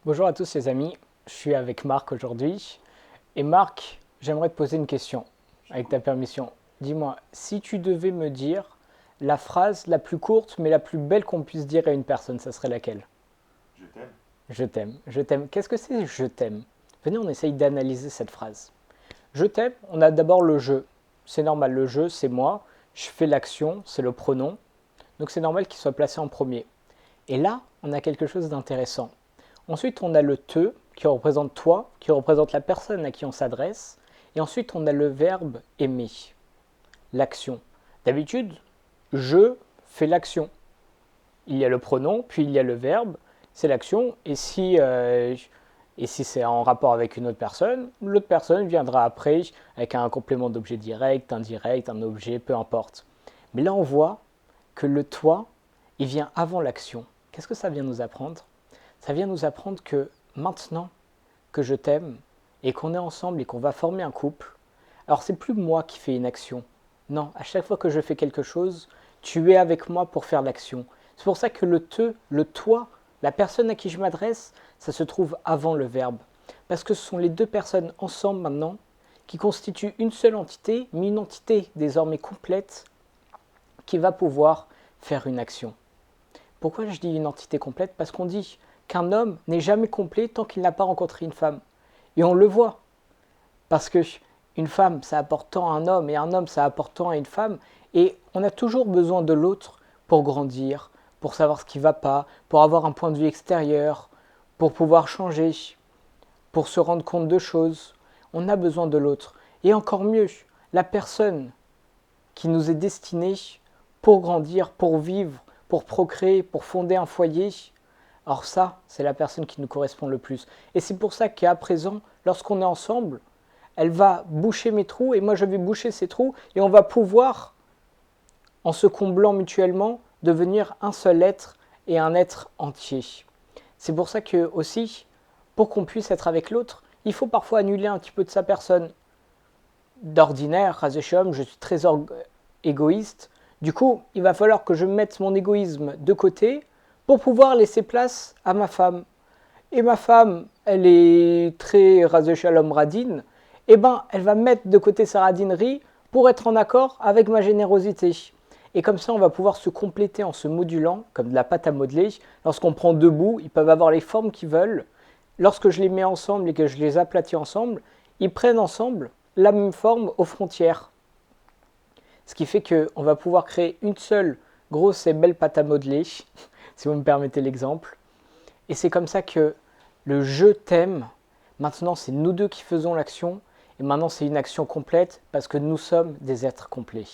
Bonjour à tous les amis, je suis avec Marc aujourd'hui. Et Marc, j'aimerais te poser une question, avec ta permission. Dis-moi, si tu devais me dire la phrase la plus courte mais la plus belle qu'on puisse dire à une personne, ça serait laquelle? Je t'aime. Je t'aime, je t'aime. Qu'est-ce que c'est je t'aime? Venez, on essaye d'analyser cette phrase. Je t'aime, on a d'abord le je. C'est normal, le je, c'est moi. Je fais l'action, c'est le pronom. Donc c'est normal qu'il soit placé en premier. Et là, on a quelque chose d'intéressant. Ensuite, on a le te qui représente toi, qui représente la personne à qui on s'adresse. Et ensuite, on a le verbe aimer, l'action. D'habitude, je fais l'action. Il y a le pronom, puis il y a le verbe, c'est l'action. Et si c'est en rapport avec une autre personne, l'autre personne viendra après avec un complément d'objet direct, indirect, un objet, peu importe. Mais là, on voit que le toi, il vient avant l'action. Qu'est-ce que ça vient nous apprendre? Ça vient nous apprendre que maintenant que je t'aime et qu'on est ensemble et qu'on va former un couple, alors c'est plus moi qui fais une action. Non, à chaque fois que je fais quelque chose, tu es avec moi pour faire l'action. C'est pour ça que le te, le toi, la personne à qui je m'adresse, ça se trouve avant le verbe. Parce que ce sont les deux personnes ensemble maintenant qui constituent une seule entité, mais une entité désormais complète qui va pouvoir faire une action. Pourquoi je dis une entité complète? Parce qu'on dit qu'un homme n'est jamais complet tant qu'il n'a pas rencontré une femme. Et on le voit. Parce que une femme, ça apporte tant à un homme, et un homme, ça apporte tant à une femme. Et on a toujours besoin de l'autre pour grandir, pour savoir ce qui ne va pas, pour avoir un point de vue extérieur, pour pouvoir changer, pour se rendre compte de choses. On a besoin de l'autre. Et encore mieux, la personne qui nous est destinée pour grandir, pour vivre, pour procréer, pour fonder un foyer. Or ça, c'est la personne qui nous correspond le plus. Et c'est pour ça qu'à présent, lorsqu'on est ensemble, elle va boucher mes trous et moi je vais boucher ses trous et on va pouvoir, en se comblant mutuellement, devenir un seul être et un être entier. C'est pour ça que aussi, pour qu'on puisse être avec l'autre, il faut parfois annuler un petit peu de sa personne. D'ordinaire, Razeshom, je suis très égoïste. Du coup, il va falloir que je mette mon égoïsme de côté pour pouvoir laisser place à ma femme. Et ma femme, elle est très Razeshalom radine. Eh ben, elle va mettre de côté sa radinerie pour être en accord avec ma générosité. Et comme ça, on va pouvoir se compléter en se modulant, comme de la pâte à modeler. Lorsqu'on prend deux bouts, ils peuvent avoir les formes qu'ils veulent. Lorsque je les mets ensemble et que je les aplatis ensemble, ils prennent ensemble la même forme aux frontières. Ce qui fait qu'on va pouvoir créer une seule grosse et belle pâte à modeler, si vous me permettez l'exemple. Et c'est comme ça que le je t'aime, maintenant c'est nous deux qui faisons l'action, et maintenant c'est une action complète parce que nous sommes des êtres complets.